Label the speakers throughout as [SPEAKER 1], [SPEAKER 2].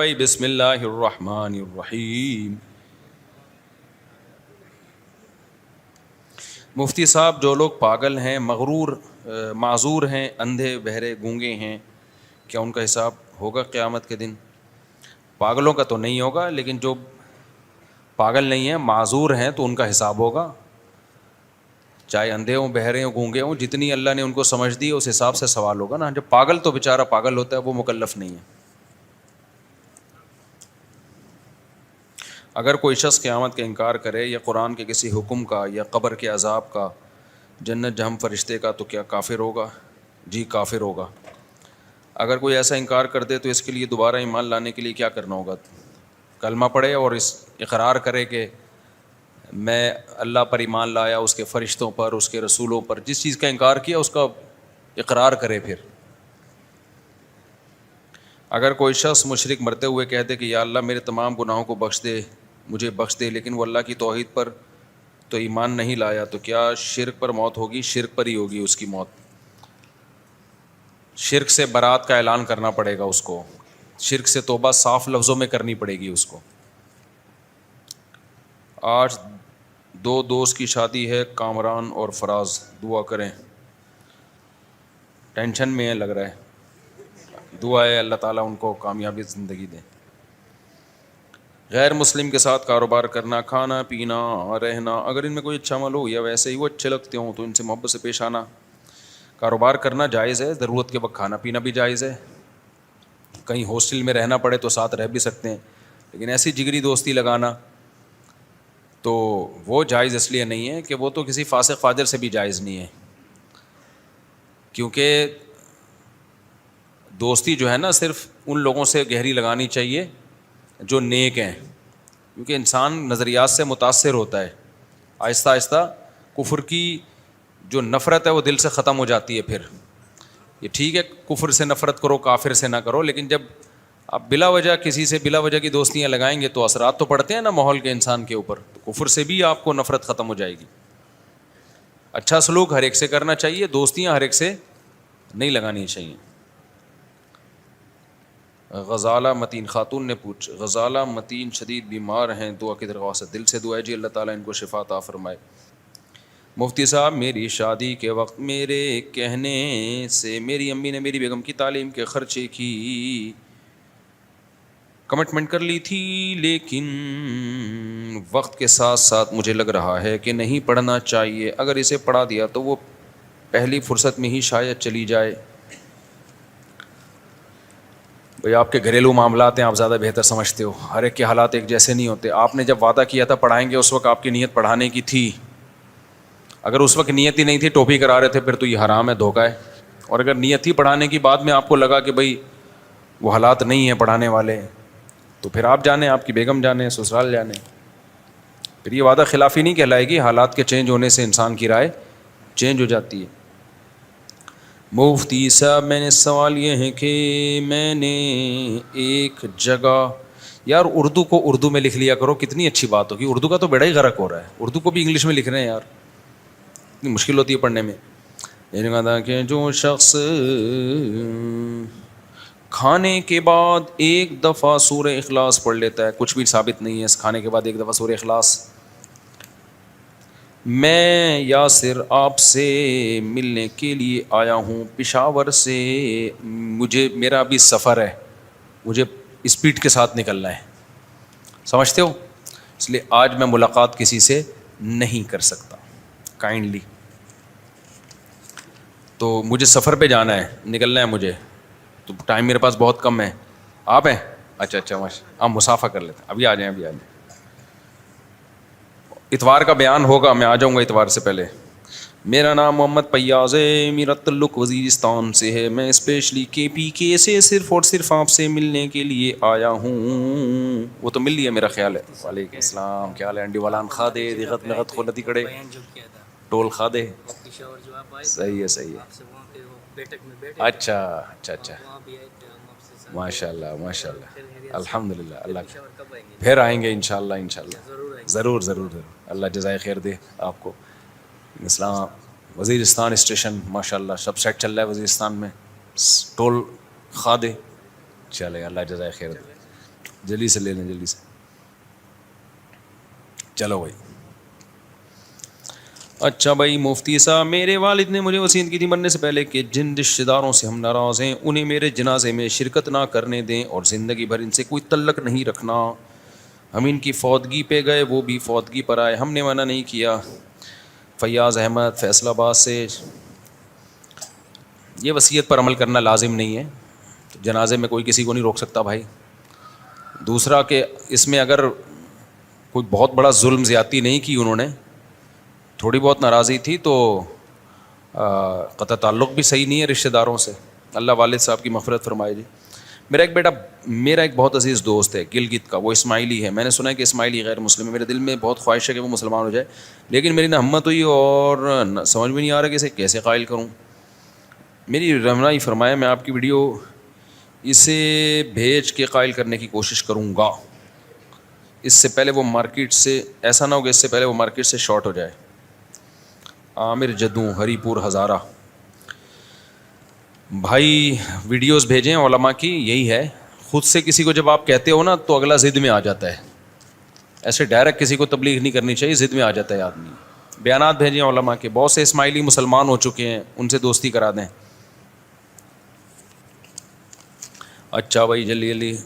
[SPEAKER 1] بسم اللہ الرحمن الرحیم۔ مفتی صاحب، جو لوگ پاگل ہیں، مغرور، معذور ہیں، اندھے بہرے گونگے ہیں، کیا ان کا حساب ہوگا قیامت کے دن؟ پاگلوں کا تو نہیں ہوگا، لیکن جو پاگل نہیں ہیں، معذور ہیں، تو ان کا حساب ہوگا۔ چاہے اندھے ہوں، بہرے ہوں، گونگے ہوں، جتنی اللہ نے ان کو سمجھ دی اس حساب سے سوال ہوگا نا۔ جب پاگل تو بیچارہ پاگل ہوتا ہے، وہ مکلف نہیں ہے۔ اگر کوئی شخص قیامت کا انکار کرے یا قرآن کے کسی حکم کا یا قبر کے عذاب کا، جنت جہنم فرشتے کا، تو کیا کافر ہوگا؟ جی کافر ہوگا۔ اگر کوئی ایسا انکار کر دے تو اس کے لیے دوبارہ ایمان لانے کے لیے کیا کرنا ہوگا؟ کلمہ پڑھے اور اس اقرار کرے کہ میں اللہ پر ایمان لایا، اس کے فرشتوں پر، اس کے رسولوں پر، جس چیز کا انکار کیا اس کا اقرار کرے۔ پھر اگر کوئی شخص مشرک مرتے ہوئے کہہ دے کہ یا اللہ میرے تمام گناہوں کو بخش دے، مجھے بخش دے، لیکن وہ اللہ کی توحید پر تو ایمان نہیں لایا، تو کیا شرک پر موت ہوگی؟ شرک پر ہی ہوگی اس کی موت۔ شرک سے برات کا اعلان کرنا پڑے گا اس کو، شرک سے توبہ صاف لفظوں میں کرنی پڑے گی اس کو۔ آج دو دوست کی شادی ہے، کامران اور فراز، دعا کریں۔ ٹینشن میں ہے لگ رہا ہے، دعا ہے اللہ تعالیٰ ان کو کامیابی زندگی دے۔ غیر مسلم کے ساتھ کاروبار کرنا، کھانا پینا رہنا، اگر ان میں کوئی اچھا عمل ہو یا ویسے ہی وہ اچھے لگتے ہوں تو ان سے محبت سے پیش آنا۔ کاروبار کرنا جائز ہے، ضرورت کے وقت کھانا پینا بھی جائز ہے۔ کہیں ہاسٹل میں رہنا پڑے تو ساتھ رہ بھی سکتے ہیں، لیکن ایسی جگری دوستی لگانا تو وہ جائز اس لیے نہیں ہے کہ وہ تو کسی فاسق فاجر سے بھی جائز نہیں ہے، کیونکہ دوستی جو ہے نا صرف ان لوگوں سے گہری لگانی چاہیے جو نیک ہیں، کیونکہ انسان نظریات سے متاثر ہوتا ہے۔ آہستہ آہستہ کفر کی جو نفرت ہے وہ دل سے ختم ہو جاتی ہے۔ پھر یہ ٹھیک ہے کفر سے نفرت کرو، کافر سے نہ کرو، لیکن جب آپ بلا وجہ کسی سے بلا وجہ کی دوستیاں لگائیں گے تو اثرات تو پڑتے ہیں نا ماحول کے انسان کے اوپر، تو کفر سے بھی آپ کو نفرت ختم ہو جائے گی۔ اچھا سلوک ہر ایک سے کرنا چاہیے، دوستیاں ہر ایک سے نہیں لگانی چاہیے۔ غزالہ متین خاتون نے غزالہ متین شدید بیمار ہیں، دعا کی درخواست۔ دل سے دعا ہے جی اللہ تعالیٰ ان کو شفا عطا فرمائے۔ مفتی صاحب، میری شادی کے وقت میرے کہنے سے میری امی نے میری بیگم کی تعلیم کے خرچے کی کمٹمنٹ کر لی تھی، لیکن وقت کے ساتھ ساتھ مجھے لگ رہا ہے کہ نہیں پڑھنا چاہیے، اگر اسے پڑھا دیا تو وہ پہلی فرصت میں ہی شاید چلی جائے۔ بھئی آپ کے گھریلو معاملات ہیں، آپ زیادہ بہتر سمجھتے ہو، ہر ایک کے حالات ایک جیسے نہیں ہوتے۔ آپ نے جب وعدہ کیا تھا پڑھائیں گے، اس وقت آپ کی نیت پڑھانے کی تھی، اگر اس وقت نیت ہی نہیں تھی، ٹوپی کرا رہے تھے، پھر تو یہ حرام ہے، دھوکہ ہے۔ اور اگر نیت ہی پڑھانے کی، بعد میں آپ کو لگا کہ بھئی وہ حالات نہیں ہیں پڑھانے والے، تو پھر آپ جانیں، آپ کی بیگم جانے، سسرال جانے، پھر یہ وعدہ خلافی نہیں کہلائے گی۔ حالات کے چینج ہونے سے انسان کی رائے چینج ہو جاتی ہے۔ مفتی صاحب، میں نے سوال یہ ہے کہ میں نے ایک جگہ، یار اردو کو اردو میں لکھ لیا کرو، کتنی اچھی بات ہوگی، اردو کا تو بیڑا ہی غرق ہو رہا ہے، اردو کو بھی انگلش میں لکھ رہے ہیں یار، اتنی مشکل ہوتی ہے پڑھنے میں۔ یہ کہا تھا کہ جو شخص کھانے کے بعد ایک دفعہ سورہ اخلاص پڑھ لیتا ہے، کچھ بھی ثابت نہیں ہے کھانے کے بعد ایک دفعہ سورہ اخلاص۔ میں یاسر آپ سے ملنے کے لیے آیا ہوں پشاور سے، میرا ابھی سفر ہے، مجھے اسپیڈ کے ساتھ نکلنا ہے، سمجھتے ہو، اس لیے آج میں ملاقات کسی سے نہیں کر سکتا کائنڈلی، تو مجھے سفر پہ جانا ہے، نکلنا ہے مجھے، تو ٹائم میرے پاس بہت کم ہے۔ آپ ہیں؟ اچھا ماشاء، آپ مسافہ کر لیتے ہیں، ابھی آ جائیں، ابھی آ جائیں۔ اتوار کا بیان ہوگا، میں آ جاؤں گا اتوار سے پہلے۔ میرا نام محمد پیاز ہے، میرا تعلق وزیرستان سے ہے، میں اسپیشلی KPK سے صرف اور صرف آپ سے ملنے کے لیے آیا ہوں۔ وہ تو مل لیا میرا خیال ہے۔ وعلیکم السلام، کیا حال ہے؟ انڈی والان خادے دیغت میں غت خلتی کڑے ٹول خادے، صحیح ہے صحیح ہے۔ اچھا ماشاء اللہ الحمد للہ، اللہ پھر آئیں گے انشاءاللہ ضرور اللہ جزائے خیر دے آپ کو۔ اسلام وزیرستان اسٹیشن ماشاء اللہ سب سیٹ چل رہا ہے وزیرستان میں، ٹول خادے، چلے اللہ جزائے خیر دے۔ جلدی سے لے لیں جلدی سے. چلو بھائی. اچھا بھائی مفتی صاحب, میرے والد نے مجھے وصیت کی تھی مرنے سے پہلے کہ جن رشتہ داروں سے ہم ناراض ہیں انہیں میرے جنازے میں شرکت نہ کرنے دیں اور زندگی بھر ان سے کوئی تعلق نہیں رکھنا. ہم ان کی فوتگی پہ گئے, وہ بھی فوتگی پر آئے, ہم نے منع نہیں کیا. فیاض احمد فیصل آباد سے. یہ وصیت پر عمل کرنا لازم نہیں ہے, جنازے میں کوئی کسی کو نہیں روک سکتا بھائی. دوسرا کہ اس میں اگر کوئی بہت بڑا ظلم زیادتی نہیں کی انہوں نے, تھوڑی بہت ناراضی تھی تو قطع تعلق بھی صحیح نہیں ہے رشتہ داروں سے. اللہ والد صاحب کی مغفرت فرمائے جی. میرا ایک بہت عزیز دوست ہے گلگت کا, وہ اسماعیلی ہے. میں نے سنا ہے کہ اسماعیلی غیر مسلم ہے. میرے دل میں بہت خواہش ہے کہ وہ مسلمان ہو جائے, لیکن میری نہ ہمت ہوئی اور سمجھ میں نہیں آ رہا کہ اسے کیسے قائل کروں. میری رہنمائی فرمائے, میں آپ کی ویڈیو اسے بھیج کے قائل کرنے کی کوشش کروں گا. اس سے پہلے وہ مارکیٹ سے, ایسا نہ ہو کہ اس سے پہلے وہ مارکیٹ سے شارٹ ہو جائے. عامر جدوں ہری پور ہزارہ. بھائی ویڈیوز بھیجیں علماء کی, یہی ہے. خود سے کسی کو جب آپ کہتے ہو نا تو اگلا ضد میں آ جاتا ہے. ایسے ڈائریکٹ کسی کو تبلیغ نہیں کرنی چاہیے, ضد میں آ جاتا ہے آدمی. بیانات بھیجیں علماء کے, بہت سے اسماعیلی مسلمان ہو چکے ہیں, ان سے دوستی کرا دیں. اچھا بھائی جلدی جلدی.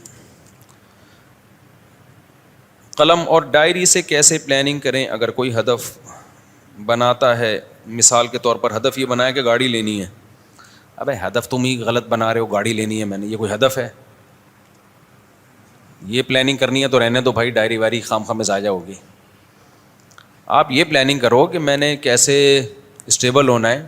[SPEAKER 1] قلم اور ڈائری سے کیسے پلاننگ کریں اگر کوئی ہدف بناتا ہے؟ مثال کے طور پر ہدف یہ بنایا کہ گاڑی لینی ہے. ابے ہدف تم ہی غلط بنا رہے ہو, گاڑی لینی ہے میں نے, یہ کوئی ہدف ہے؟ یہ پلاننگ کرنی ہے تو رہنے دو بھائی, ڈائری وائری خام خام میں ضائع ہوگی. آپ یہ پلاننگ کرو کہ میں نے کیسے اسٹیبل ہونا ہے,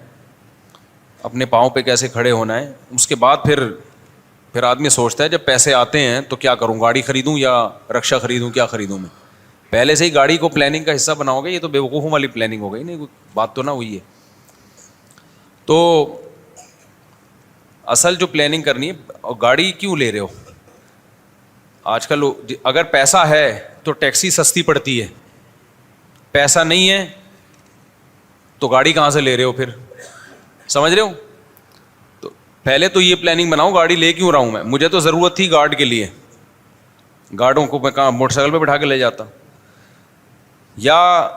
[SPEAKER 1] اپنے پاؤں پہ کیسے کھڑے ہونا ہے. اس کے بعد پھر آدمی سوچتا ہے جب پیسے آتے ہیں تو کیا کروں, گاڑی خریدوں یا رکشا خریدوں, کیا خریدوں میں. پہلے سے ہی گاڑی کو پلاننگ کا حصہ بناؤ گے, یہ تو بیوقوفوں والی پلاننگ ہو گئی. نہیں بات تو نہ ہوئی ہے. تو اصل جو پلاننگ کرنی ہے, گاڑی کیوں لے رہے ہو؟ آج کل اگر پیسہ ہے تو ٹیکسی سستی پڑتی ہے, پیسہ نہیں ہے تو گاڑی کہاں سے لے رہے ہو پھر, سمجھ رہے ہو؟ تو پہلے تو یہ پلاننگ بناؤ گاڑی لے کیوں رہا ہوں میں. مجھے تو ضرورت تھی گارڈ کے لیے, گارڈوں کو میں کہاں موٹر سائیکل پہ بٹھا کے لے جاتا. یا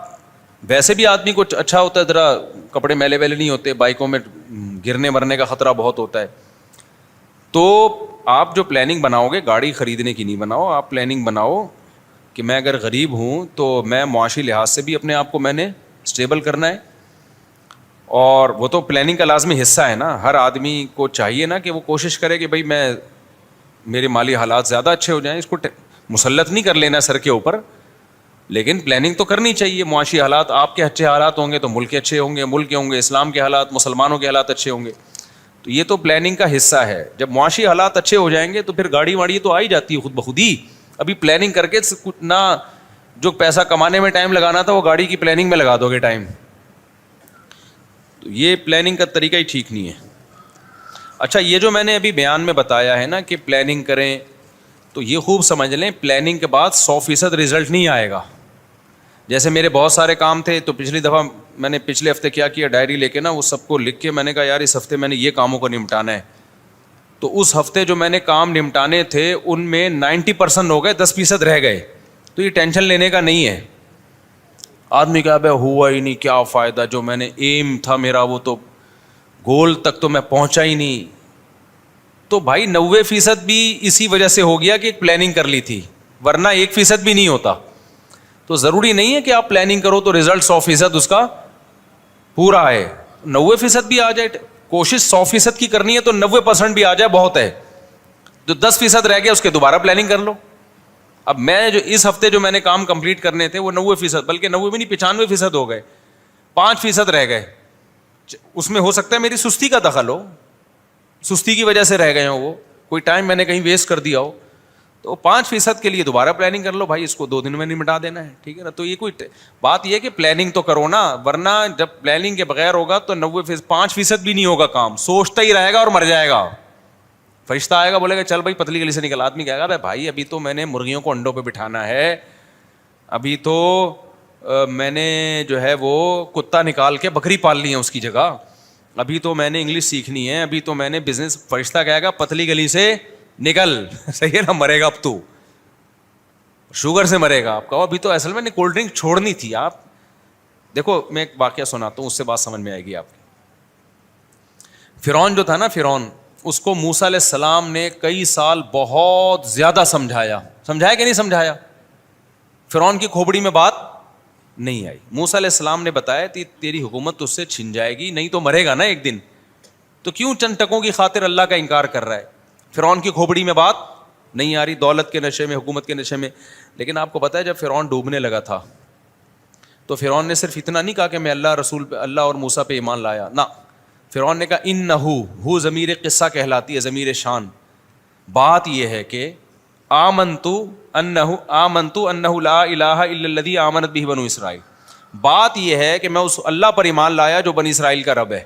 [SPEAKER 1] ویسے بھی آدمی کو اچھا ہوتا ہے, ذرا کپڑے میلے ویلے نہیں ہوتے, بائکوں میں گرنے مرنے کا خطرہ بہت ہوتا ہے. تو آپ جو پلاننگ بناؤ گے گاڑی خریدنے کی نہیں بناؤ, آپ پلاننگ بناؤ کہ میں اگر غریب ہوں تو میں معاشی لحاظ سے بھی اپنے آپ کو میں نے اسٹیبل کرنا ہے. اور وہ تو پلاننگ کا لازمی حصہ ہے نا. ہر آدمی کو چاہیے نا کہ وہ کوشش کرے کہ بھائی میں میرے مالی حالات زیادہ اچھے ہو جائیں. اس کو مسلط نہیں کر لینا سر کے اوپر, لیکن پلاننگ تو کرنی چاہیے. معاشی حالات آپ کے اچھے حالات ہوں گے تو ملک کے اچھے ہوں گے, ملک کے ہوں گے اسلام کے حالات, مسلمانوں کے حالات اچھے ہوں گے. تو یہ تو پلاننگ کا حصہ ہے. جب معاشی حالات اچھے ہو جائیں گے تو پھر گاڑی واڑی تو آ ہی جاتی ہے خود بخود ہی. ابھی پلاننگ کر کے نہ جو پیسہ کمانے میں ٹائم لگانا تھا وہ گاڑی کی پلاننگ میں لگا دو گے ٹائم. تو یہ پلاننگ کا طریقہ ہی ٹھیک نہیں ہے. اچھا یہ جو میں نے ابھی بیان میں بتایا ہے نا کہ پلاننگ کریں, تو یہ خوب سمجھ لیں پلاننگ کے بعد 100% رزلٹ نہیں آئے گا. جیسے میرے بہت سارے کام تھے تو پچھلی دفعہ میں نے پچھلے ہفتے کیا کیا, ڈائری لے کے نا وہ سب کو لکھ کے میں نے کہا یار اس ہفتے میں نے یہ کاموں کو نمٹانا ہے. تو اس ہفتے جو میں نے کام نمٹانے تھے ان میں 90% ہو گئے, 10% رہ گئے. تو یہ ٹینشن لینے کا نہیں ہے. آدمی کہا بھائی ہوا ہی نہیں, کیا فائدہ, جو میں نے ایم تھا میرا وہ تو گول تک تو میں پہنچا ہی نہیں. تو بھائی 90% بھی اسی وجہ سے ہو گیا کہ ایک پلاننگ کر لی تھی, ورنہ 1% بھی نہیں ہوتا. تو ضروری نہیں ہے کہ آپ پلاننگ کرو تو رزلٹ 100% اس کا پورا ہے. 90% بھی آ جائے, کوشش 100% کی کرنی ہے تو 90% بھی آ جائے بہت ہے. جو 10% رہ گیا اس کے دوبارہ پلاننگ کر لو. اب میں جو اس ہفتے جو میں نے کام کمپلیٹ کرنے تھے وہ 90%, بلکہ 90 بھی نہیں 95% ہو گئے, 5% رہ گئے. اس میں ہو سکتا ہے میری سستی کا دخل ہو, سستی کی وجہ سے رہ گئے ہوں, وہ کوئی ٹائم میں نے کہیں ویسٹ کر دیا ہو. تو 5% کے لیے دوبارہ پلاننگ کر لو بھائی, اس کو 2 دن میں نہیں مٹا دینا ہے, ٹھیک ہے نا. تو یہ کوئی بات یہ ہے کہ پلاننگ تو کرو نا, ورنہ جب پلاننگ کے بغیر ہوگا تو 5% بھی نہیں ہوگا کام, سوچتا ہی رہے گا اور مر جائے گا. فرشتہ آئے گا بولے گا چل بھائی پتلی گلی سے نکل. آدمی کہے گا بھائی ابھی تو میں نے مرغیوں کو انڈوں پہ بٹھانا ہے, ابھی تو میں نے جو ہے وہ کتا نکال کے بکری پال لی ہے اس کی جگہ, ابھی تو میں نے انگلش سیکھنی ہے, ابھی تو میں نے بزنس. فرشتہ کہے گا پتلی گلی سے نکل, صحیح ہے نا, مرے گا اب تو. شوگر سے مرے گا. آپ کہو ابھی تو اصل میں کولڈ ڈرنک چھوڑنی تھی. آپ دیکھو میں ایک واقعہ سناتا ہوں, اس سے بات سمجھ میں آئے گی آپ کی. فرعون جو تھا نا, فرعون, اس کو موسیٰ علیہ السلام نے کئی سال بہت زیادہ سمجھایا کہ نہیں سمجھایا؟ فرعون کی کھوپڑی میں بات نہیں آئی. موسیٰ علیہ السلام نے بتایا کہ تیری حکومت تجھ سے چھن جائے گی, نہیں تو مرے گا نا ایک دن, تو کیوں چند ٹکوں کی خاطر اللہ کا انکار کر رہا ہے؟ فرعون کی کھوپڑی میں بات نہیں آ رہی, دولت کے نشے میں, حکومت کے نشے میں. لیکن آپ کو پتہ ہے جب فرعون ڈوبنے لگا تھا تو فرعون نے صرف اتنا نہیں کہا کہ میں اللہ رسول پہ, اللہ اور موسیٰ پہ ایمان لایا, نہ, فرعون نے کہا انہو ضمیر قصہ کہلاتی ہے, ضمیر شان. بات یہ ہے کہ آمنتو انہ لا الہ الا الذی آمنت بہ بنو اسرائیل. بات یہ ہے کہ میں اس اللہ پر ایمان لایا جو بنی اسرائیل کا رب ہے.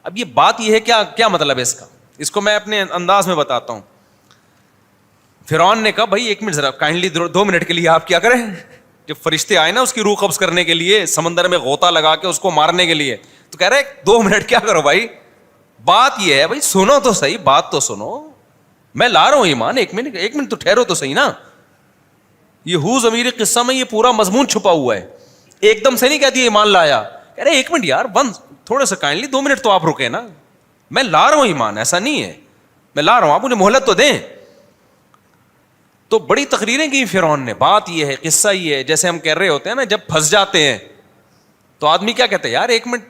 [SPEAKER 1] اب یہ بات یہ ہے, کیا مطلب ہے اس کا؟ اس کو میں اپنے انداز میں بتاتا ہوں. فرعون نے کہا بھائی ایک منٹ ذرا کائنڈلی 2 منٹ کے لیے آپ کیا کریں. جب فرشتے آئے نا اس کی روح قبض کرنے کے لیے, سمندر میں غوطہ لگا کے اس کو مارنے کے لیے, تو کہہ رہے 2 منٹ کیا کرو بھائی, بات یہ ہے بھائی سنو تو صحیح, بات تو سنو, میں لا رہا ہوں ایمان, ایک منٹ تو ٹھہرو تو صحیح نا. یہ ضمیر قصہ میں یہ پورا مضمون چھپا ہوا ہے. ایک دم سے نہیں کہتی ایمان لایا, کہہ رہے 1 منٹ یار, تھوڑا سا کائنڈلی 2 منٹ تو آپ رکے نا, میں لا رہا ہوں ایمان, ایسا نہیں ہے, میں لا رہا ہوں, آپ مجھے مہلت تو دیں. تو بڑی تقریریں کی فرعون نے. بات یہ ہے, قصہ یہ ہے, جیسے ہم کہہ رہے ہوتے ہیں نا جب پھنس جاتے ہیں تو آدمی کیا کہتے ہیں, یار 1 منٹ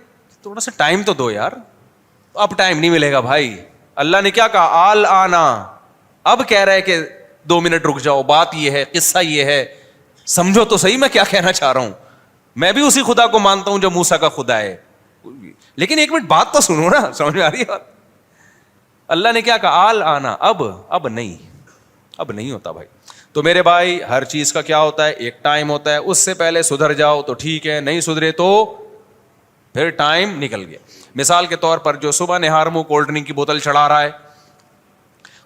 [SPEAKER 1] تھوڑا سا ٹائم تو دو یار. اب ٹائم نہیں ملے گا بھائی. اللہ نے کیا کہا, آل آنا, اب کہہ رہے کہ 2 منٹ رک جاؤ. بات یہ ہے, قصہ یہ ہے, سمجھو تو صحیح میں کیا کہنا چاہ رہا ہوں. میں بھی اسی خدا کو مانتا ہوں جو موسیٰ کا خدا ہے, لیکن 1 منٹ بات تو سنو نا, سمجھ میں آ رہی ہے بات. اللہ نے کیا کہا, آل آنا, اب نہیں ہوتا بھائی. تو میرے بھائی ہر چیز کا کیا ہوتا ہے, ایک ٹائم ہوتا ہے, اس سے پہلے سدھر جاؤ تو ٹھیک ہے, نہیں سدھرے تو پھر ٹائم نکل گیا. مثال کے طور پر جو صبح نہار منہ کولڈ ڈرنک کی بوتل چڑھا رہا ہے,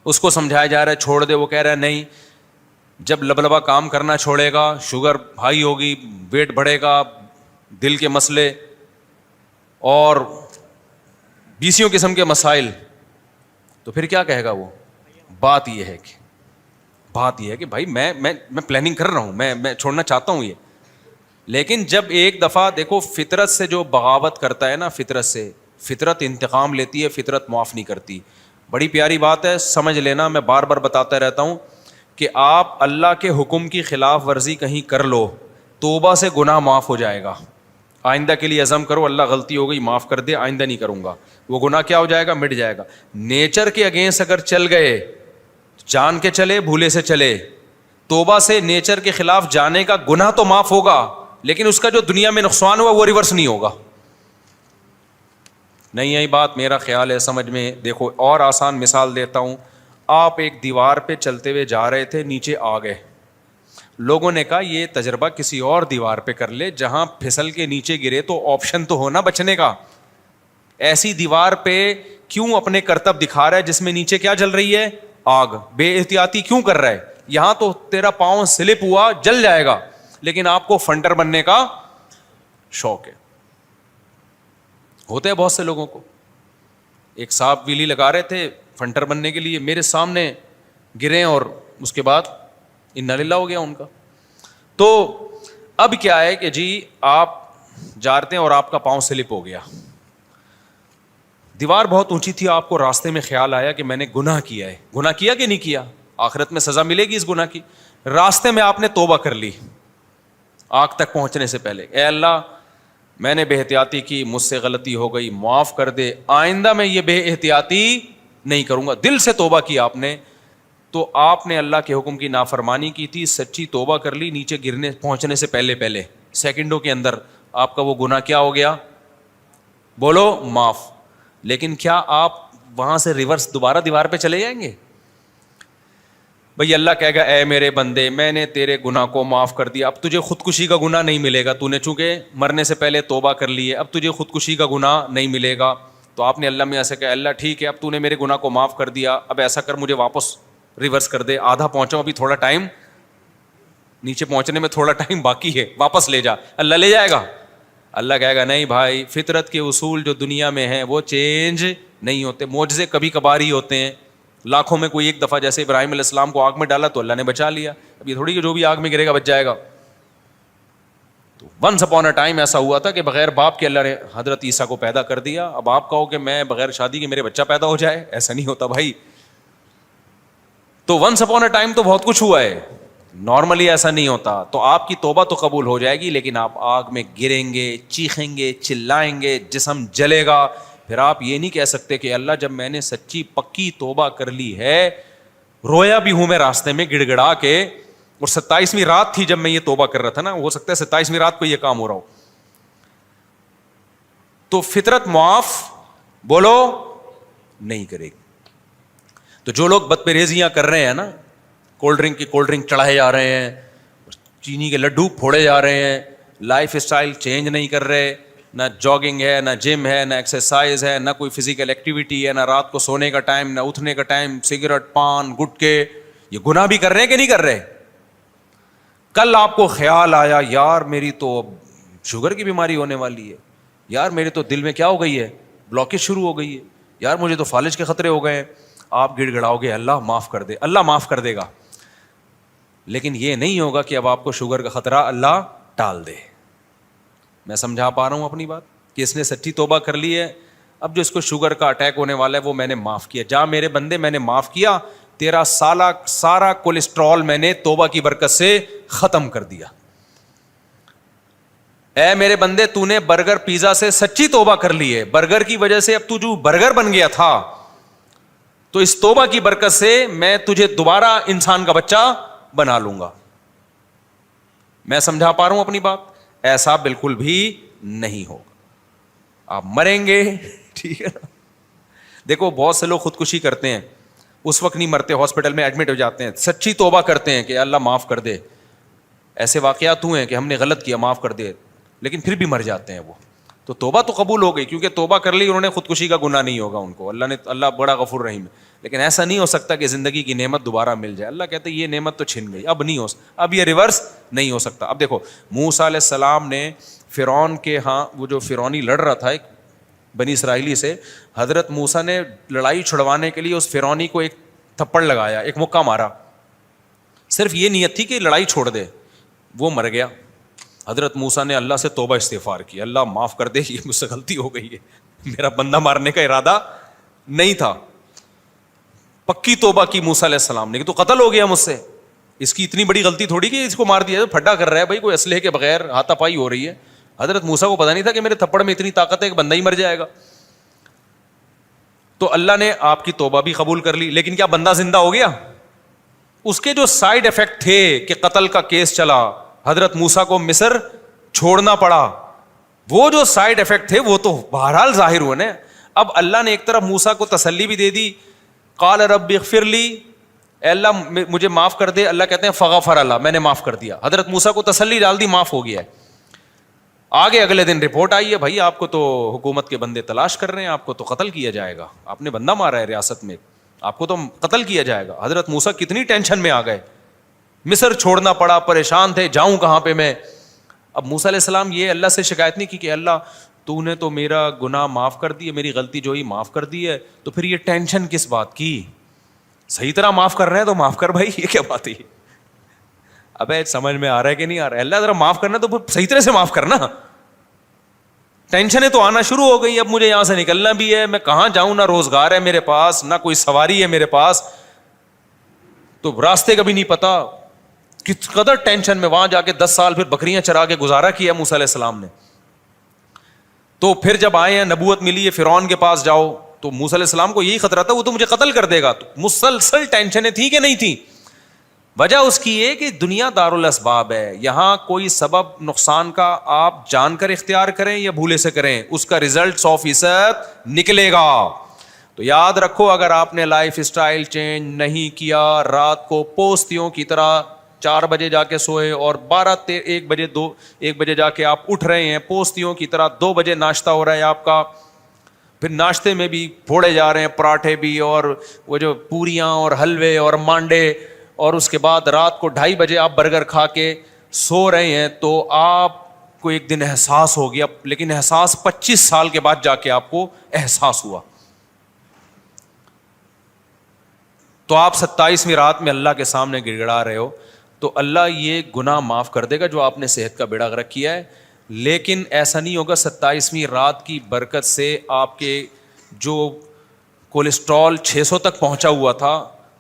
[SPEAKER 1] اس کو سمجھایا جا رہا ہے چھوڑ دے, وہ کہہ رہا ہے نہیں, جب لبلبا کام کرنا چھوڑے گا, شوگر ہائی ہوگی, ویٹ بڑھے گا, دل کے مسئلے اور 20 قسم کے مسائل, تو پھر کیا کہے گا وہ. بات یہ ہے کہ بھائی میں پلاننگ کر رہا ہوں, میں چھوڑنا چاہتا ہوں یہ. لیکن جب ایک دفعہ دیکھو فطرت سے جو بغاوت کرتا ہے نا, فطرت انتقام لیتی ہے, فطرت معاف نہیں کرتی. بڑی پیاری بات ہے, سمجھ لینا, میں بار بار بتاتا رہتا ہوں کہ آپ اللہ کے حکم کی خلاف ورزی کہیں کر لو, توبہ سے گناہ معاف ہو جائے گا. آئندہ کے لیے عزم کرو, اللہ غلطی ہو گئی معاف کر دے, آئندہ نہیں کروں گا. وہ گناہ کیا ہو جائے گا, مٹ جائے گا. نیچر کے اگینسٹ اگر چل گئے, جان کے چلے بھولے سے چلے, توبہ سے نیچر کے خلاف جانے کا گناہ تو معاف ہوگا, لیکن اس کا جو دنیا میں نقصان ہوا وہ ریورس نہیں ہوگا. نہیں یہی بات میرا خیال ہے سمجھ میں. دیکھو اور آسان مثال دیتا ہوں. آپ ایک دیوار پہ چلتے ہوئے جا رہے تھے, نیچے آ گئے, لوگوں نے کہا یہ تجربہ کسی اور دیوار پہ کر لے جہاں پھسل کے نیچے گرے تو آپشن تو ہونا بچنے کا. ایسی دیوار پہ کیوں اپنے کرتب دکھا رہا ہے جس میں نیچے کیا جل رہی ہے, آگ. بے احتیاطی کیوں کر رہا ہے, یہاں تو تیرا پاؤں سلپ ہوا جل جائے گا, لیکن آپ کو فنٹر بننے کا شوق ہے. ہوتے ہیں بہت سے لوگوں کو. ایک صاحب ویلی لگا رہے تھے فنٹر بننے کے لیے, میرے سامنے گرے اور اس کے بعد انا للہ ہو گیا ان کا. تو اب کیا ہے کہ جی آپ جاتے ہیں اور آپ کا پاؤں سلپ ہو گیا, دیوار بہت اونچی تھی, آپ کو راستے میں خیال آیا کہ میں نے گناہ کیا ہے. گناہ کیا کہ نہیں کیا, آخرت میں سزا ملے گی اس گناہ کی. راستے میں آپ نے توبہ کر لی آگ تک پہنچنے سے پہلے, اے اللہ میں نے بے احتیاطی کی, مجھ سے غلطی ہو گئی, معاف کر دے, آئندہ میں یہ بے احتیاطی نہیں کروں گا. دل سے توبہ کی آپ نے, تو آپ نے اللہ کے حکم کی نافرمانی کی تھی, سچی توبہ کر لی, نیچے گرنے پہنچنے سے پہلے سیکنڈوں کے اندر آپ کا وہ گناہ کیا ہو گیا, بولو معاف. لیکن کیا آپ وہاں سے ریورس دوبارہ دیوار پہ چلے جائیں گے؟ بھئی اللہ کہے گا اے میرے بندے میں نے تیرے گناہ کو معاف کر دیا, اب تجھے خودکشی کا گناہ نہیں ملے گا, تو نے چونکہ مرنے سے پہلے توبہ کر لی ہے, اب تجھے خودکشی کا گناہ نہیں ملے گا. تو آپ نے اللہ میں ایسے کہا اللہ ٹھیک ہے اب تو نے میرے گناہ کو معاف کر دیا, اب ایسا کر مجھے واپس ریورس کر دے, آدھا پہنچاؤں, ابھی تھوڑا ٹائم, نیچے پہنچنے میں تھوڑا ٹائم باقی ہے, واپس لے جا. اللہ لے جائے گا؟ اللہ کہے گا نہیں بھائی, فطرت کے اصول جو دنیا میں ہیں وہ چینج نہیں ہوتے, معجزے کبھی کبھار ہی ہوتے ہیں, لاکھوں میں کوئی ایک دفعہ جیسے ابراہیم علیہ السلام کو آگ میں ڈالا تو اللہ نے بچا لیا. اب یہ تھوڑی کہ جو بھی آگ میں گرے گا بچ جائے گا. تو ونس اپون اے ٹائم ایسا ہوا تھا کہ بغیر باپ کے اللہ نے حضرت عیسیٰ کو پیدا کر دیا. اب آپ کہو کہ میں بغیر شادی کے میرے بچہ پیدا ہو جائے, ایسا نہیں ہوتا بھائی. تو ونس اپون اے ٹائم تو بہت کچھ ہوا ہے, نارملی ایسا نہیں ہوتا. تو آپ کی توبہ تو قبول ہو جائے گی, لیکن آپ آگ میں گریں گے, چیخیں گے, چلائیں گے, جسم جلے گا. پھر آپ یہ نہیں کہہ سکتے کہ اللہ جب میں نے سچی پکی توبہ کر لی ہے, رویا بھی ہوں میں راستے میں گڑ گڑا کے, اور 27ویں رات تھی جب میں یہ توبہ کر رہا تھا نا, ہو سکتا ہے 27ویں رات کو یہ کام ہو رہا ہو, تو فطرت معاف بولو نہیں کرے گی. تو جو لوگ بد پرہیزیاں کر رہے ہیں نا, کولڈ ڈرنک چڑھائے جا رہے ہیں, چینی کے لڈو پھوڑے جا رہے ہیں, لائف اسٹائل چینج نہیں کر رہے, نہ جاگنگ ہے, نہ جم ہے, نہ ایکسرسائز ہے, نہ کوئی فزیکل ایکٹیویٹی ہے, نہ رات کو سونے کا ٹائم, نہ اٹھنے کا ٹائم, سگریٹ, پان, گٹکے, یہ گناہ بھی کر رہے ہیں کہ نہیں کر رہے. کل آپ کو خیال آیا یار میری تو شوگر کی بیماری ہونے والی ہے, یار میرے تو دل میں کیا ہو گئی ہے, بلاکیج شروع ہو گئی ہے, یار مجھے تو فالج کے خطرے ہو گئے ہیں. آپ گڑ گڑاؤ گے اللہ معاف کر دے, اللہ معاف کر دے گا, لیکن یہ نہیں ہوگا کہ اب آپ کو شوگر کا خطرہ اللہ ٹال دے. میں سمجھا پا رہا ہوں اپنی بات کہ اس نے سچی توبہ کر لی ہے, اب جو اس کو شوگر کا اٹیک ہونے والا ہے وہ میں نے معاف کیا. جا میرے بندے میں نے معاف کیا, تیرا سارا کولیسٹرول میں نے توبہ کی برکت سے ختم کر دیا. اے میرے بندے تو نے برگر پیزا سے سچی توبہ کر لی ہے, برگر کی وجہ سے اب تو جو برگر بن گیا تھا, تو اس توبہ کی برکت سے میں تجھے دوبارہ انسان کا بچہ بنا لوں گا. میں سمجھا پا رہا ہوں اپنی بات. ایسا بالکل بھی نہیں ہوگا, آپ مریں گے, ٹھیک ہے نا. دیکھو بہت سے لوگ خودکشی کرتے ہیں, اس وقت نہیں مرتے, ہاسپٹل میں ایڈمٹ ہو جاتے ہیں, سچی توبہ کرتے ہیں کہ اللہ معاف کر دے. ایسے واقعات ہوئے ہیں کہ ہم نے غلط کیا, معاف کر دے, لیکن پھر بھی مر جاتے ہیں وہ. تو توبہ تو قبول ہو گئی کیونکہ توبہ کر لی انہوں نے, خودکشی کا گناہ نہیں ہوگا ان کو, اللہ بڑا غفور رحیم ہے. لیکن ایسا نہیں ہو سکتا کہ زندگی کی نعمت دوبارہ مل جائے. اللہ کہتے ہیں یہ نعمت تو چھن گئی, اب نہیں ہو سکتا, اب یہ ریورس نہیں ہو سکتا. اب دیکھو موسیٰ علیہ السلام نے فرعون کے ہاں, وہ جو فرعونی لڑ رہا تھا ایک بنی اسرائیلی سے, حضرت موسیٰ نے لڑائی چھڑوانے کے لیے اس فرعونی کو ایک تھپڑ لگایا, ایک مکہ مارا, صرف یہ نیت تھی کہ لڑائی چھوڑ دے, وہ مر گیا. حضرت موسیٰ نے اللہ سے توبہ استغفار کی, اللہ معاف کر دے, یہ مجھ سے غلطی ہو گئی ہے, میرا بندہ مارنے کا ارادہ نہیں تھا. پکی توبہ کی موسیٰ علیہ السلام نے کہ تو قتل ہو گیا مجھ سے, اس کی اتنی بڑی غلطی تھوڑی کہ اس کو مار دیا, پھڈا کر رہا ہے بھائی, کوئی اسلحے کے بغیر ہاتھا پائی ہو رہی ہے. حضرت موسیٰ کو پتہ نہیں تھا کہ میرے تھپڑ میں اتنی طاقت ہے کہ بندہ ہی مر جائے گا. تو اللہ نے آپ کی توبہ بھی قبول کر لی, لیکن کیا بندہ زندہ ہو گیا؟ اس کے جو سائیڈ افیکٹ تھے کہ قتل کا کیس چلا, حضرت موسیٰ کو مصر چھوڑنا پڑا, وہ جو سائیڈ افیکٹ تھے وہ تو بہرحال ظاہر ہوئے نا. اب اللہ نے ایک طرف موسیٰ کو تسلی بھی دے دی, قال رب اغفر لی, اے اللہ مجھے معاف کر دے. اللہ کہتے ہیں فغفر اللہ, میں نے معاف کر دیا. حضرت موسیٰ کو تسلی ڈال دی, معاف ہو گیا ہے. آگے اگلے دن رپورٹ آئی ہے, بھائی آپ کو تو حکومت کے بندے تلاش کر رہے ہیں, آپ کو تو قتل کیا جائے گا, آپ نے بندہ مارا ہے ریاست میں, آپ کو تو قتل کیا جائے گا. حضرت موسیٰ کتنی ٹینشن میں آ گئے, مصر چھوڑنا پڑا, پریشان تھے, جاؤں کہاں پہ میں. اب موسیٰ علیہ السلام یہ اللہ سے شکایت نہیں کی کہ اللہ تو نے تو میرا گناہ معاف کر دی, میری غلطی جو ہی معاف کر دی ہے, تو پھر یہ ٹینشن کس بات کی, صحیح طرح معاف کر رہے ہیں تو معاف کر بھائی, یہ کیا بات ہے. ابے سمجھ میں آ رہا ہے کہ نہیں آ رہا ہے؟ اللہ ذرا معاف کرنا تو صحیح طرح سے معاف کرنا. ٹینشنیں تو آنا شروع ہو گئی, اب مجھے یہاں سے نکلنا بھی ہے, میں کہاں جاؤں, نہ روزگار ہے میرے پاس, نہ کوئی سواری ہے میرے پاس, تو راستے کا بھی نہیں پتا. کس قدر ٹینشن میں, وہاں جا کے 10 سال پھر بکریاں چرا کے گزارا کیا موسیٰ علیہ السلام نے. تو پھر جب آئے ہیں, نبوت ملی ہے, فرعون کے پاس جاؤ, تو موسیٰ علیہ السلام کو یہی خطرہ تھا وہ تو مجھے قتل کر دے گا. تو مسلسل ٹینشنیں تھیں کہ نہیں تھیں؟ وجہ اس کی یہ کہ دنیا دارالاسباب ہے, یہاں کوئی سبب نقصان کا آپ جان کر اختیار کریں یا بھولے سے کریں, اس کا رزلٹ 100% نکلے گا. تو یاد رکھو, اگر آپ نے لائف اسٹائل چینج نہیں کیا, رات کو پوستیوں کی طرح 4 بجے جا کے سوئے اور 1 بجے جا کے آپ اٹھ رہے ہیں, پوستیوں کی طرح 2 بجے ناشتہ ہو رہا ہے آپ کا, پھر ناشتے میں بھی پھوڑے جا رہے ہیں پراٹھے بھی, اور وہ جو پوریاں اور حلوے اور مانڈے, اور اس کے بعد رات کو 2:30 بجے آپ برگر کھا کے سو رہے ہیں, تو آپ کو ایک دن احساس ہو گیا, لیکن احساس 25 سال کے بعد جا کے آپ کو احساس ہوا. تو آپ 27ویں رات میں اللہ کے سامنے گڑ گڑا رہے ہو تو اللہ یہ گناہ معاف کر دے گا جو آپ نے صحت کا بیڑا غرق کیا ہے. لیکن ایسا نہیں ہوگا 27ویں رات کی برکت سے آپ کے جو کولیسٹرول 600 تک پہنچا ہوا تھا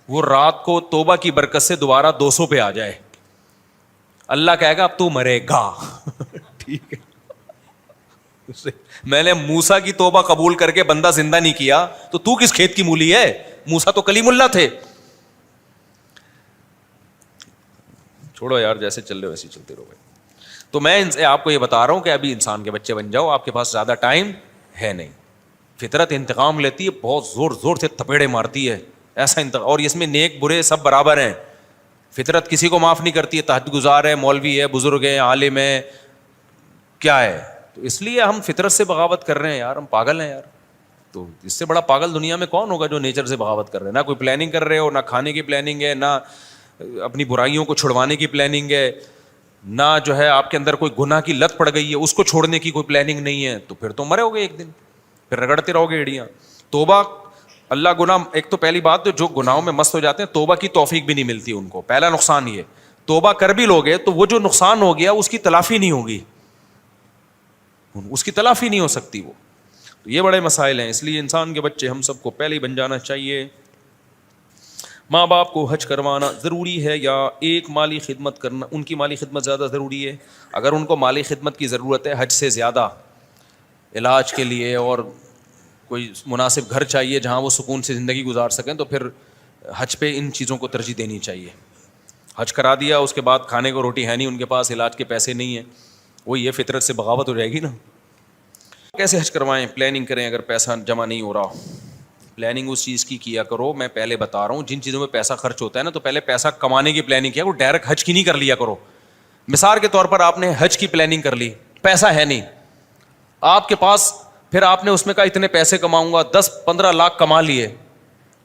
[SPEAKER 1] وہ رات کو توبہ کی برکت سے دوبارہ 200 پہ آ جائے. اللہ کہے گا اب تو مرے گا. ٹھیک ہے, میں نے موسیٰ کی توبہ قبول کر کے بندہ زندہ نہیں کیا تو کس کھیت کی مولی ہے؟ موسیٰ تو کلیم اللہ تھے. چھوڑو یار, جیسے چل رہے ہو ویسے چلتے رہو بھائی. تو میں آپ کو یہ بتا رہا ہوں کہ ابھی انسان کے بچے بن جاؤ, آپ کے پاس زیادہ ٹائم ہے نہیں. فطرت انتقام لیتی ہے, بہت زور زور سے تھپیڑے مارتی ہے ایسا انتقام, اور اس میں نیک برے سب برابر ہیں. فطرت کسی کو معاف نہیں کرتی ہے, تہجد گزار ہے, مولوی ہے, بزرگ ہے, عالم ہے, کیا ہے. تو اس لیے ہم فطرت سے بغاوت کر رہے ہیں یار, ہم پاگل ہیں یار. تو اس سے بڑا پاگل دنیا میں کون ہوگا جو نیچر سے بغاوت کر رہے ہیں؟ نہ کوئی پلاننگ کر رہے ہو, نہ کھانے کی پلاننگ ہے, نہ اپنی برائیوں کو چھڑوانے کی پلاننگ ہے, نہ جو ہے آپ کے اندر کوئی گناہ کی لت پڑ گئی ہے اس کو چھوڑنے کی کوئی پلاننگ نہیں ہے. تو پھر تو مرے ہوگے ایک دن, پھر رگڑتے رہو گے ایڑیاں. توبہ اللہ گناہ, ایک تو پہلی بات جو گناہوں میں مست ہو جاتے ہیں توبہ کی توفیق بھی نہیں ملتی ان کو. پہلا نقصان یہ, توبہ کر بھی لوگے تو وہ جو نقصان ہو گیا اس کی تلافی نہیں ہوگی, اس کی تلافی نہیں ہو سکتی وہ. تو یہ بڑے مسائل ہیں. اس لیے انسان کے بچے ہم سب کو پہلے ہی بن جانا چاہیے. ماں باپ کو حج کروانا ضروری ہے یا ایک مالی خدمت کرنا, ان کی مالی خدمت زیادہ ضروری ہے؟ اگر ان کو مالی خدمت کی ضرورت ہے حج سے زیادہ علاج کے لیے, اور کوئی مناسب گھر چاہیے جہاں وہ سکون سے زندگی گزار سکیں, تو پھر حج پہ ان چیزوں کو ترجیح دینی چاہیے. حج کرا دیا, اس کے بعد کھانے کو روٹی ہے نہیں ان کے پاس, علاج کے پیسے نہیں ہیں, وہ یہ فطرت سے بغاوت ہو جائے گی نا. کیسے حج کروائیں؟ پلاننگ کریں. اگر پیسہ جمع نہیں ہو رہا, پلاننگ اس چیز کی کیا کرو, میں پہلے بتا رہا ہوں جن چیزوں میں پیسہ خرچ ہوتا ہے نا, تو پہلے پیسہ کمانے کی پلاننگ کیا کرو, ڈائریکٹ حج کی نہیں کر لیا کرو. مثال کے طور پر آپ نے حج کی پلاننگ کر لی, پیسہ ہے نہیں آپ کے پاس, پھر آپ نے اس میں کہا اتنے پیسے کماؤں گا, 10-15 لاکھ کما لیے,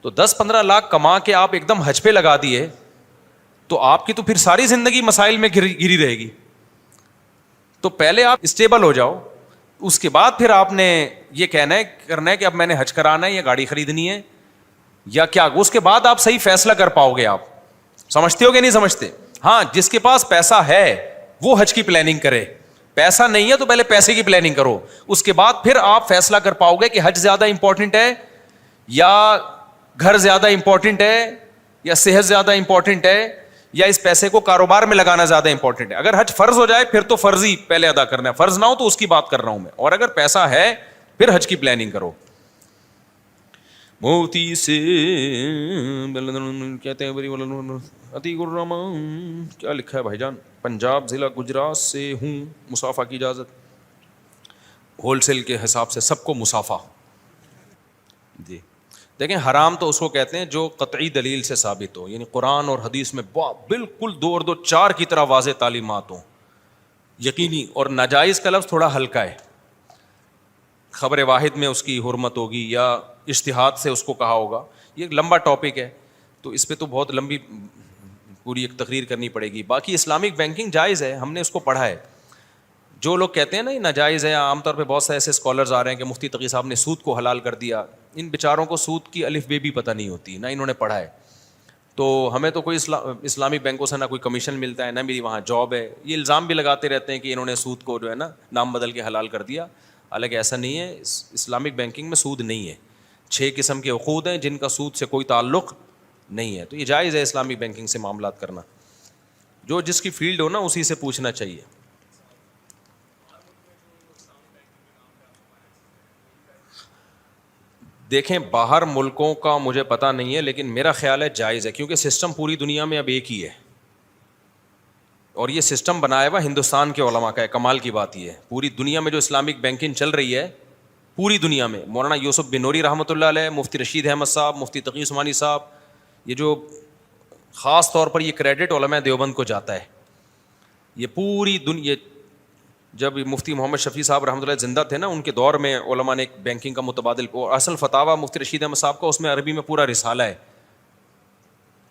[SPEAKER 1] تو 10-15 لاکھ کما کے آپ ایک دم حج پہ لگا دیے, تو آپ کی تو پھر ساری زندگی مسائل میں گری رہے گی. تو پہلے آپ اسٹیبل ہو جاؤ, اس کے بعد پھر آپ نے یہ کہنا ہے کرنا ہے کہ اب میں نے حج کرانا ہے یا گاڑی خریدنی ہے یا کیا, اس کے بعد آپ صحیح فیصلہ کر پاؤ گے. آپ سمجھتے ہو کہ نہیں سمجھتے؟ ہاں, جس کے پاس پیسہ ہے وہ حج کی پلاننگ کرے, پیسہ نہیں ہے تو پہلے پیسے کی پلاننگ کرو, اس کے بعد پھر آپ فیصلہ کر پاؤ گے کہ حج زیادہ امپورٹنٹ ہے یا گھر زیادہ امپورٹنٹ ہے یا صحت زیادہ امپورٹنٹ ہے یا اس پیسے کو کاروبار میں لگانا زیادہ امپورٹنٹ ہے. اگر حج فرض ہو جائے پھر تو فرض ہی پہلے ادا کرنا ہے, فرض نہ ہو تو اس کی بات کر رہا ہوں میں. اور اگر پیسہ ہے پھر حج کی پلاننگ کرو. موتی سے کہتے ہیں عتیق الرحمان, کیا لکھا ہے بھائی جان؟ پنجاب ضلع گجرات سے ہوں, مصافہ کی اجازت, ہول سیل کے حساب سے سب کو مصافہ. جی دیکھیں, حرام تو اس کو کہتے ہیں جو قطعی دلیل سے ثابت ہو, یعنی قرآن اور حدیث میں بالکل 2 اور 2 4 کی طرح واضح تعلیمات ہوں, یقینی. اور ناجائز کا لفظ تھوڑا ہلکا ہے, خبر واحد میں اس کی حرمت ہوگی یا اجتہاد سے اس کو کہا ہوگا. یہ لمبا ٹاپک ہے تو اس پہ تو بہت لمبی پوری ایک تقریر کرنی پڑے گی. باقی اسلامک بینکنگ جائز ہے, ہم نے اس کو پڑھا ہے. جو لوگ کہتے ہیں نا یہ ناجائز ہے, عام طور پہ بہت سے ایسے اسکالرز آ رہے ہیں کہ مفتی تقی صاحب نے سود کو حلال کر دیا. ان بیچاروں کو سود کی الف بے بھی پتہ نہیں ہوتی, نہ انہوں نے پڑھا ہے. تو ہمیں تو کوئی اسلامی بینکوں سے نہ کوئی کمیشن ملتا ہے نہ میری وہاں جاب ہے. یہ الزام بھی لگاتے رہتے ہیں کہ انہوں نے سود کو جو ہے نا نام بدل کے حلال کر دیا, حالانکہ ایسا نہیں ہے. اسلامک بینکنگ میں سود نہیں ہے. 6 قسم کے عقود ہیں جن کا سود سے کوئی تعلق نہیں ہے. تو یہ جائز ہے اسلامک بینکنگ سے معاملات کرنا. جو جس کی فیلڈ ہو نا اسی سے پوچھنا چاہیے. دیکھیں, باہر ملکوں کا مجھے پتہ نہیں ہے, لیکن میرا خیال ہے جائز ہے, کیونکہ سسٹم پوری دنیا میں اب ایک ہی ہے, اور یہ سسٹم بنایا ہوا ہندوستان کے علماء کا ہے. کمال کی بات یہ ہے, پوری دنیا میں جو اسلامک بینکنگ چل رہی ہے پوری دنیا میں, مولانا یوسف بن نوری رحمۃ اللہ علیہ, مفتی رشید احمد صاحب, مفتی تقی عثمانی صاحب, یہ جو خاص طور پر یہ کریڈٹ علماء دیوبند کو جاتا ہے. یہ پوری دنیا, جب مفتی محمد شفیع صاحب رحمۃ اللہ زندہ تھے نا, ان کے دور میں علماء نے ایک بینکنگ کا متبادل, اور اصل فتاویٰ مفتی رشید احمد صاحب کا اس میں عربی میں پورا رسالہ ہے.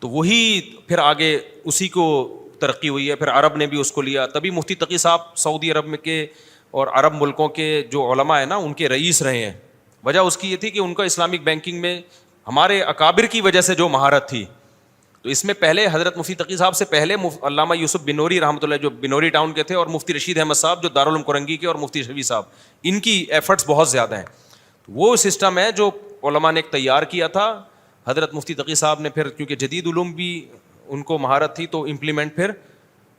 [SPEAKER 1] تو وہی پھر آگے اسی کو ترقی ہوئی ہے, پھر عرب نے بھی اس کو لیا. تبھی مفتی تقی صاحب سعودی عرب میں کے اور عرب ملکوں کے جو علماء ہیں نا ان کے رئیس رہے ہیں. وجہ اس کی یہ تھی کہ ان کا اسلامک بینکنگ میں ہمارے اکابر کی وجہ سے جو مہارت تھی. تو اس میں پہلے حضرت مفتی تقی صاحب سے پہلے علامہ یوسف بنوری رحمۃ اللہ جو بنوری ٹاؤن کے تھے, اور مفتی رشید احمد صاحب جو دارالعلوم کرنگی کے, اور مفتی شفیع صاحب, ان کی ایفرٹس بہت زیادہ ہیں. وہ سسٹم ہے جو علماء نے ایک تیار کیا تھا. حضرت مفتی تقی صاحب نے پھر کیونکہ جدید علوم بھی ان کو مہارت تھی تو امپلیمنٹ پھر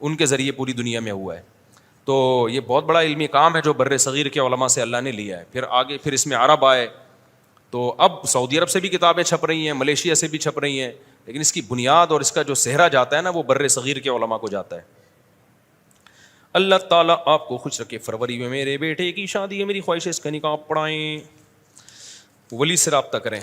[SPEAKER 1] ان کے ذریعے پوری دنیا میں ہوا ہے. تو یہ بہت بڑا علمی کام ہے جو بر صغیر کے علماء سے اللہ نے لیا ہے. پھر آگے پھر اس میں عرب آئے, تو اب سعودی عرب سے بھی کتابیں چھپ رہی ہیں, ملیشیا سے بھی چھپ رہی ہیں, لیکن اس کی بنیاد اور اس کا جو صحرا جاتا ہے نا وہ بر صغیر کے علماء کو جاتا ہے. اللہ تعالیٰ آپ کو خوش رکھے. فروری میں میرے بیٹے کی شادی ہے, میری خواہش ہے اس کا نکاح پڑھائیں. ولی سے رابطہ کریں,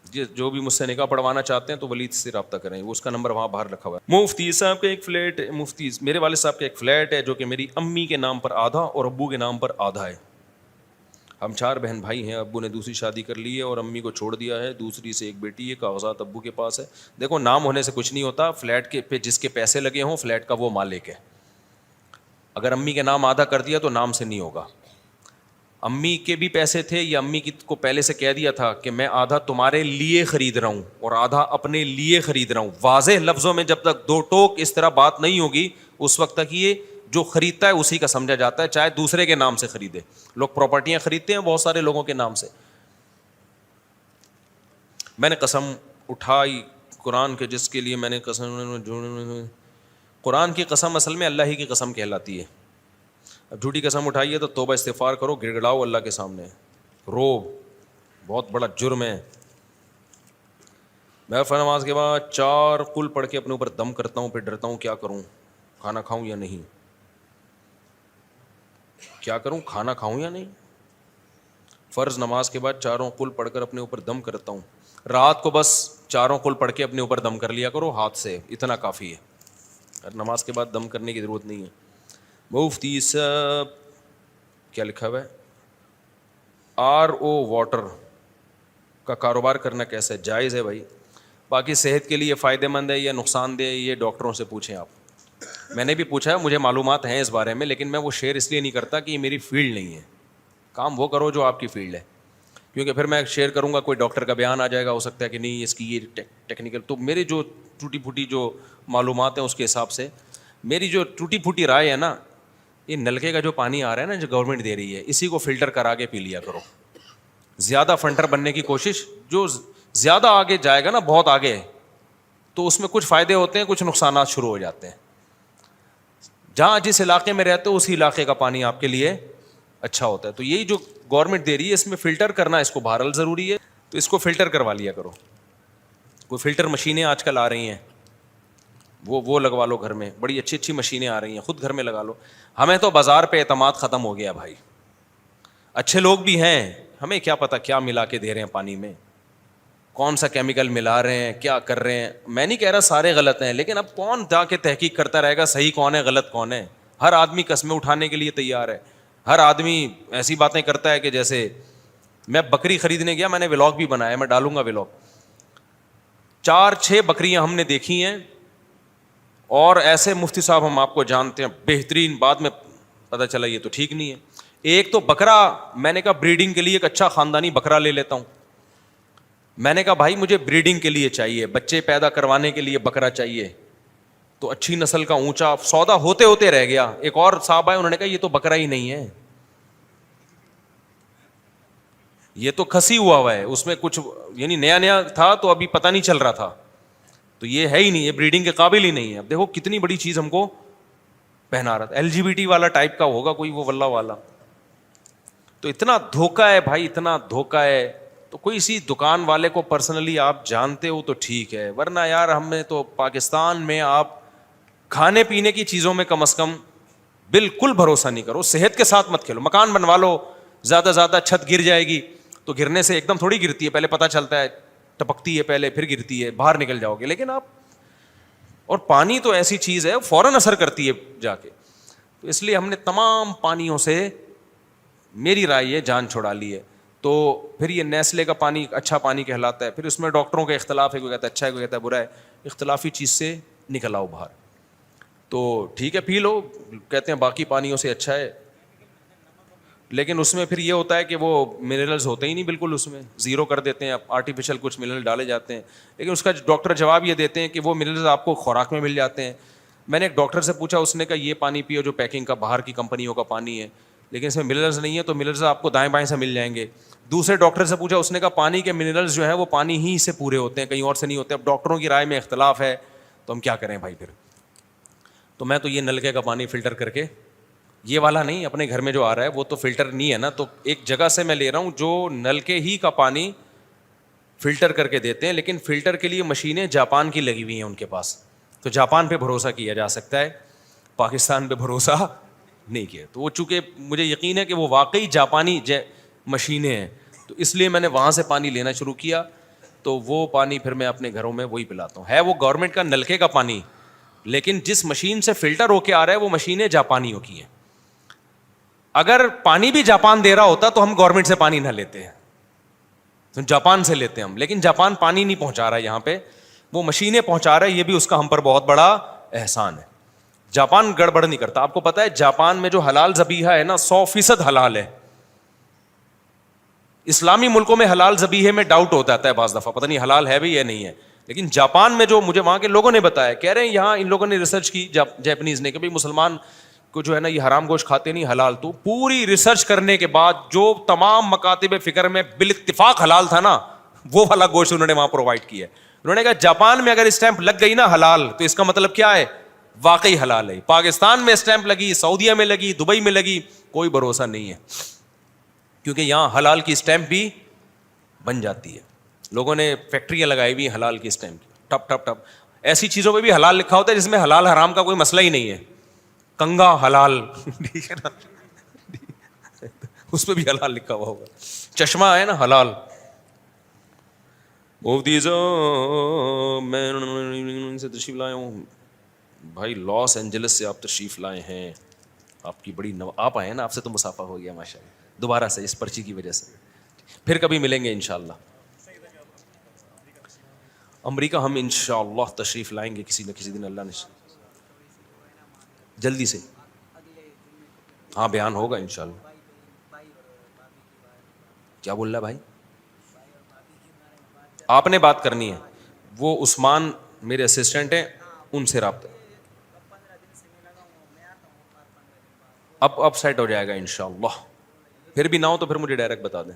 [SPEAKER 1] جو بھی مجھ سے نکاح پڑھوانا چاہتے ہیں تو ولی سے رابطہ کریں, وہ اس کا نمبر وہاں باہر رکھا ہوا ہے. مفتی صاحب کا ایک فلیٹ, مفتی میرے والد صاحب کا ایک فلیٹ ہے جو کہ میری امی کے نام پر آدھا اور ابو کے نام پر آدھا ہے. ہم 4 بہن بھائی ہیں. ابو نے دوسری شادی کر لی ہے اور امی کو چھوڑ دیا ہے. دوسری سے ایک بیٹی ہے. کاغذات ابو کے پاس ہے. دیکھو نام ہونے سے کچھ نہیں ہوتا. فلیٹ کے پہ جس کے پیسے لگے ہوں فلیٹ کا وہ مالک ہے. اگر امی کے نام آدھا کر دیا تو نام سے نہیں ہوگا. امی کے بھی پیسے تھے یا امی کو پہلے سے کہہ دیا تھا کہ میں آدھا تمہارے لیے خرید رہا ہوں اور آدھا اپنے لیے خرید رہا ہوں. واضح لفظوں میں جب تک 2 ٹوک اس طرح بات نہیں ہوگی اس وقت تک یہ جو خریدتا ہے اسی کا سمجھا جاتا ہے, چاہے دوسرے کے نام سے خریدے. لوگ پراپرٹیاں خریدتے ہیں بہت سارے لوگوں کے نام سے. میں نے قسم اٹھائی قرآن کے جس کے لیے میں نے قرآن کی قسم اصل میں اللہ ہی کی قسم کہلاتی ہے. اب جھوٹی قسم اٹھائی ہے تو توبہ استغفار کرو, گڑ گڑاؤ اللہ کے سامنے, رو, بہت بڑا جرم ہے. میں نماز کے بعد 4 قل پڑھ کے اپنے اوپر دم کرتا ہوں, پھر ڈرتا ہوں کیا کروں, کھانا کھاؤں یا نہیں, کیا کروں, کھانا کھاؤں یا نہیں. فرض نماز کے بعد 4 قل پڑھ کر اپنے اوپر دم کرتا ہوں. رات کو بس 4 قل پڑھ کے اپنے اوپر دم کر لیا کرو ہاتھ سے, اتنا کافی ہے. نماز کے بعد دم کرنے کی ضرورت نہیں ہے. مفتی صاحب کیا لکھا ہوا ہے, RO واٹر کا کاروبار کرنا کیسا ہے؟ جائز ہے بھائی. باقی صحت کے لیے فائدہ مند ہے یا نقصان دہ یہ ڈاکٹروں سے پوچھیں آپ. میں نے بھی پوچھا ہے, مجھے معلومات ہیں اس بارے میں, لیکن میں وہ شیئر اس لیے نہیں کرتا کہ یہ میری فیلڈ نہیں ہے. کام وہ کرو جو آپ کی فیلڈ ہے, کیونکہ پھر میں شیئر کروں گا کوئی ڈاکٹر کا بیان آ جائے گا, ہو سکتا ہے کہ نہیں اس کی یہ ٹیکنیکل. تو میرے جو ٹوٹی پھوٹی جو معلومات ہیں اس کے حساب سے میری جو ٹوٹی پھوٹی رائے ہے نا, یہ نلکے کا جو پانی آ رہا ہے نا جو گورنمنٹ دے رہی ہے اسی کو فلٹر کرا کے پی لیا کرو. زیادہ فنٹر بننے کی کوشش, جو زیادہ آگے جائے گا نا بہت آگے, تو اس میں کچھ فائدے ہوتے ہیں کچھ نقصانات شروع ہو جاتے ہیں. جہاں جس علاقے میں رہتے ہو اسی علاقے کا پانی آپ کے لیے اچھا ہوتا ہے. تو یہی جو گورنمنٹ دے رہی ہے اس میں فلٹر کرنا اس کو بہرحال ضروری ہے, تو اس کو فلٹر کروا لیا کرو. کوئی فلٹر مشینیں آج کل آ رہی ہیں وہ لگوا لو گھر میں, بڑی اچھی اچھی مشینیں آ رہی ہیں, خود گھر میں لگا لو. ہمیں تو بازار پہ اعتماد ختم ہو گیا بھائی. اچھے لوگ بھی ہیں, ہمیں کیا پتا کیا ملا کے دے رہے ہیں پانی میں, کون سا کیمیکل ملا رہے ہیں, کیا کر رہے ہیں. میں نہیں کہہ رہا سارے غلط ہیں, لیکن اب کون جا کے تحقیق کرتا رہے گا صحیح کون ہے غلط کون ہے. ہر آدمی قسمیں اٹھانے کے لیے تیار ہے. ہر آدمی ایسی باتیں کرتا ہے کہ جیسے میں بکری خریدنے گیا, میں نے ولاگ بھی بنایا, میں ڈالوں گا ولاگ. 4-6 بکریاں ہم نے دیکھی ہیں, اور ایسے مفتی صاحب ہم آپ کو جانتے ہیں بہترین, بعد میں پتہ چلا یہ تو ٹھیک نہیں ہے. ایک تو بکرا, میں نے کہا بریڈنگ کے لیے ایک اچھا خاندانی بکرا لے لیتا ہوں. میں نے کہا بھائی مجھے بریڈنگ کے لیے چاہیے, بچے پیدا کروانے کے لیے بکرا چاہیے, تو اچھی نسل کا اونچا سودا ہوتے ہوتے رہ گیا. ایک اور صاحب آئے, انہوں نے کہا یہ تو بکرا ہی نہیں ہے, یہ تو کھسی ہوا ہے, اس میں کچھ یعنی نیا تھا تو ابھی پتہ نہیں چل رہا تھا, تو یہ ہے ہی نہیں, یہ بریڈنگ کے قابل ہی نہیں ہے. اب دیکھو کتنی بڑی چیز ہم کو پہنا رہا تھا. LGBT والا ٹائپ کا ہوگا کوئی, وہ واللہ والا. تو اتنا دھوکہ ہے بھائی, اتنا دھوکہ ہے. تو کوئی اسی دکان والے کو پرسنلی آپ جانتے ہو تو ٹھیک ہے, ورنہ یار ہمیں تو پاکستان میں آپ کھانے پینے کی چیزوں میں کم از کم بالکل بھروسہ نہیں کرو. صحت کے ساتھ مت کھیلو. مکان بنوا لو, زیادہ زیادہ چھت گر جائے گی تو گرنے سے ایک دم تھوڑی گرتی ہے, پہلے پتہ چلتا ہے, ٹپکتی ہے پہلے پھر گرتی ہے, باہر نکل جاؤ گے. لیکن آپ, اور پانی تو ایسی چیز ہے فوراً اثر کرتی ہے جا کے. تو اس لیے ہم نے تمام پانیوں سے, میری رائے یہ, جان چھڑا لی ہے. تو پھر یہ نیسلے کا پانی اچھا پانی کہلاتا ہے. پھر اس میں ڈاکٹروں کا اختلاف ہے, کوئی کہتا ہے اچھا ہے, کوئی کہتا ہے برا ہے. اختلافی چیز سے نکل آؤ باہر. تو ٹھیک ہے پی لو, کہتے ہیں باقی پانیوں سے اچھا ہے. لیکن اس میں پھر یہ ہوتا ہے کہ وہ منرلز ہوتے ہی نہیں بالکل, اس میں زیرو کر دیتے ہیں, آرٹیفیشیل کچھ منرل ڈالے جاتے ہیں. لیکن اس کا ڈاکٹر جواب یہ دیتے ہیں کہ وہ منرلز آپ کو خوراک میں مل جاتے ہیں. میں نے ایک ڈاکٹر سے پوچھا, اس نے کہا یہ پانی پیو جو پیکنگ کا باہر کی کمپنیوں کا پانی ہے, لیکن اس میں منرلز نہیں ہے, تو منرلز آپ کو دائیں بائیں سے مل جائیں گے. دوسرے ڈاکٹر سے پوچھا, اس نے کہا پانی کے منرلز جو ہیں وہ پانی ہی سے پورے ہوتے ہیں, کہیں اور سے نہیں ہوتے. اب ڈاکٹروں کی رائے میں اختلاف ہے, تو ہم کیا کریں بھائی پھر. تو میں تو یہ نلکے کا پانی فلٹر کر کے, یہ والا نہیں, اپنے گھر میں جو آ رہا ہے وہ تو فلٹر نہیں ہے نا, تو ایک جگہ سے میں لے رہا ہوں جو نلکے ہی کا پانی فلٹر کر کے دیتے ہیں. لیکن فلٹر کے لیے مشینیں جاپان کی لگی ہوئی ہیں ان کے پاس, تو جاپان پہ بھروسہ کیا جا سکتا ہے, پاکستان پہ بھروسہ نہیں کیا. تو وہ چونکہ مجھے یقین ہے کہ وہ واقعی جاپانی مشینیں ہیں, تو اس لیے میں نے وہاں سے پانی لینا شروع کیا. تو وہ پانی پھر میں اپنے گھروں میں وہی پلاتا ہوں. ہے وہ گورنمنٹ کا نلکے کا پانی, لیکن جس مشین سے فلٹر ہو کے آ رہا ہے وہ مشینیں جاپانیوں کی ہیں. اگر پانی بھی جاپان دے رہا ہوتا تو ہم گورنمنٹ سے پانی نہ لیتے ہیں, تو جاپان سے لیتے ہیں ہم. لیکن جاپان پانی نہیں پہنچا رہا ہے یہاں پہ, وہ مشینیں پہنچا رہا ہے. یہ بھی اس کا ہم پر بہت بڑا احسان ہے. جاپان گڑبڑ نہیں کرتا. آپ کو پتا ہے جاپان میں جو حلال ذبیحہ ہے نا 100% حلال ہے. اسلامی ملکوں میں حلال ذبیحے میں ڈاؤٹ ہوتا ہے بعض دفعہ, پتہ نہیں حلال ہے بھی یا نہیں ہے. لیکن جاپان میں جو مجھے وہاں کے لوگوں نے بتایا, کہہ رہے ہیں یہاں ان لوگوں نے ریسرچ کی جاپنیز نے کہ بھائی مسلمان کو جو ہے نا یہ حرام گوشت کھاتے نہیں حلال. تو پوری ریسرچ کرنے کے بعد جو تمام مکاتب فکر میں بالاتفاق حلال تھا نا, وہ والا گوشت انہوں نے وہاں پرووائڈ کیا. انہوں نے کہا جاپان میں اگر اسٹیمپ لگ گئی نا حلال, تو اس کا مطلب کیا ہے, واقعی حلال ہے. پاکستان میں اسٹیمپ لگی, سعودیہ میں لگی, دبئی میں لگی, کوئی بھروسہ نہیں ہے, کیونکہ یہاں حلال کی اسٹیمپ بھی بن جاتی ہے. لوگوں نے فیکٹریاں لگائی ہوئی حلال کی اسٹیمپ, ٹپ ٹپ ٹپ. ایسی چیزوں پہ بھی حلال لکھا ہوتا ہے جس میں حلال حرام کا کوئی مسئلہ ہی نہیں ہے. کنگا حلال, ٹھیک ہے نا, اس پہ بھی حلال لکھا ہوا ہوگا. چشمہ ہے نا حلال. میں سے تشریف لائے ہوں بھائی, لاس اینجلس سے آپ تشریف لائے ہیں. آپ کی بڑی آپ آئے ہیں نا, آپ سے تو مسافہ ہو گیا ماشاء اللہ, دوبارہ سے اس پرچی کی وجہ سے. پھر کبھی ملیں گے انشاءاللہ. امریکہ ہم انشاءاللہ تشریف لائیں گے کسی نہ کسی دن, اللہ نے جلدی سے. ہاں بیان ہوگا انشاءاللہ. کیا بول رہا بھائی؟ آپ نے بات کرنی ہے, وہ عثمان میرے اسسٹنٹ ہیں, ان سے رابطہ. اب سیٹ ہو جائے گا انشاءاللہ. پھر بھی نہ ہو تو پھر مجھے ڈائریکٹ بتا دیں.